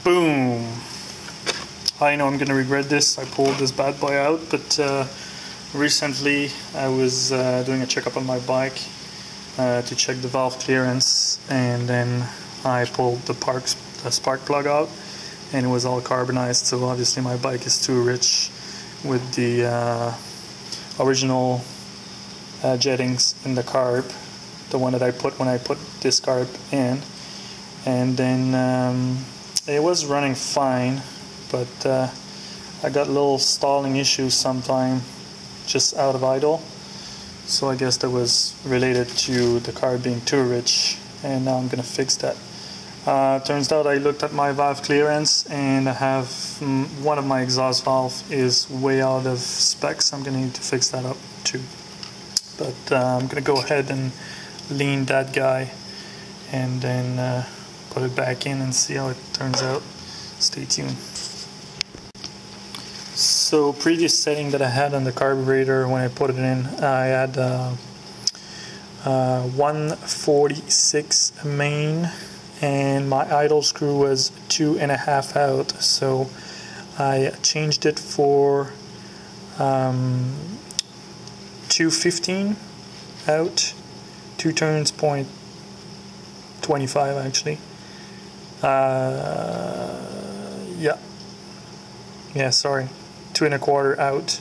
Boom! I know I'm gonna regret this. I pulled this bad boy out, but recently I was doing a checkup on my bike to check the valve clearance, and then I pulled the spark plug out, and it was all carbonized. So obviously my bike is too rich with the original jettings in the carb, the one that I put when I put this carb in, and then it was running fine, but I got little stalling issues sometime just out of idle, so I guess that was related to the carb being too rich, and now I'm gonna fix that. Turns out I looked at my valve clearance, and I have one of my exhaust valve is way out of specs. I'm gonna need to fix that up too, but I'm gonna go ahead and lean that guy and then put it back in and see how it turns out. Stay tuned. So previous setting that I had on the carburetor when I put it in, I had 146 main, and my idle screw was 2.5 out, so I changed it for 215 out, 2 turns, 0.25 actually. Sorry, 2.25 out,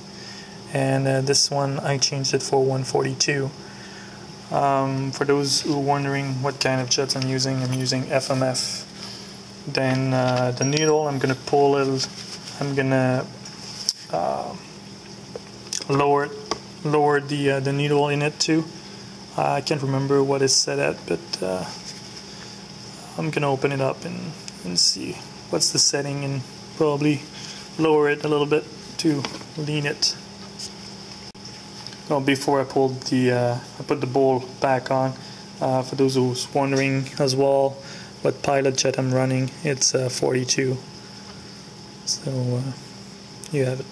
and this one I changed it for 142. For those who are wondering what kind of jets I'm using FMF. Then the needle, I'm gonna pull it. I'm gonna lower the needle in it too. I can't remember what it's set at, but I'm gonna open it up and see what's the setting, and probably lower it a little bit to lean it. Oh, before I pulled I put the bowl back on. For those who's wondering as well what pilot jet I'm running, it's 42. So you have it.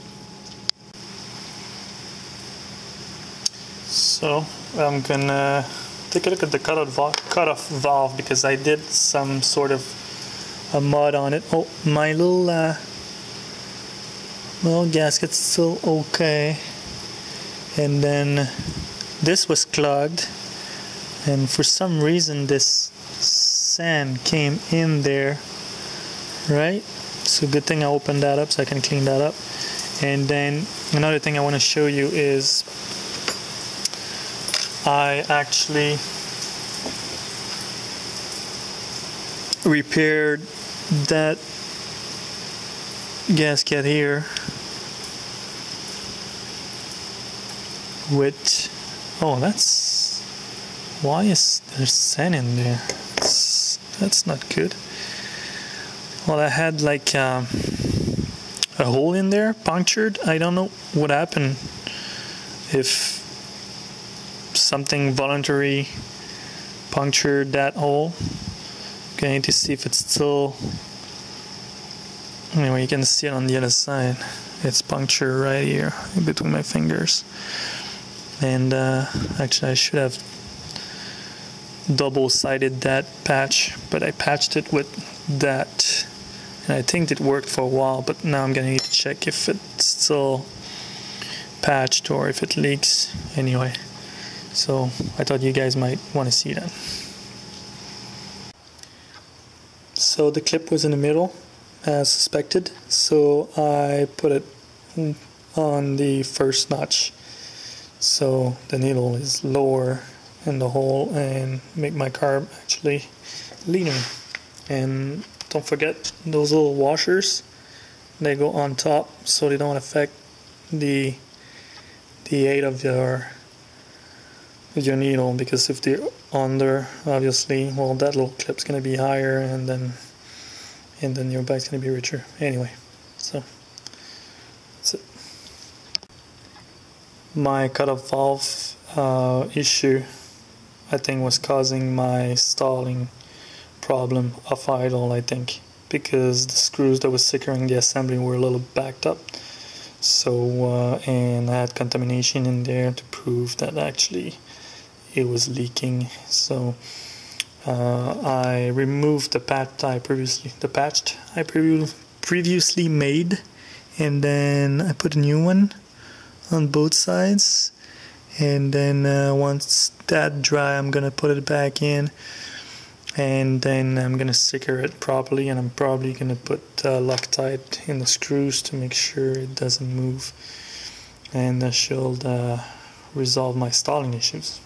So I'm gonna take a look at the cutoff valve, because I did some sort of a mud on it. Oh, my little gasket's still okay, and then this was clogged, and for some reason this sand came in there, right? So good thing I opened that up so I can clean that up. And then another thing I want to show you is I actually repaired that gasket here with, why is there sand in there? That's not good. Well, I had like a hole in there, punctured. I don't know what happened, if something voluntary punctured that hole. Okay, to see if it's still, anyway, you can see it on the other side. It's punctured right here in between my fingers, and actually I should have double-sided that patch, but I patched it with that, and I think it worked for a while, but now I'm gonna need to check if it's still patched or if it leaks. Anyway, so I thought you guys might want to see that. So the clip was in the middle as suspected, so I put it on the first notch so the needle is lower in the hole and make my carb actually leaner. And don't forget those little washers, they go on top so they don't affect the height of your needle, because if they're under, obviously, well, that little clip's gonna be higher, and then your bike's gonna be richer. Anyway, so that's it. My cutoff valve issue, I think, was causing my stalling problem of idle, I think, because the screws that was securing the assembly were a little backed up. So and I had contamination in there to prove that actually it was leaking. So I removed the patch I previously made, and then I put a new one on both sides, and then once that dry, I'm gonna put it back in, and then I'm gonna secure it properly, and I'm probably gonna put Loctite in the screws to make sure it doesn't move, and that should resolve my stalling issues.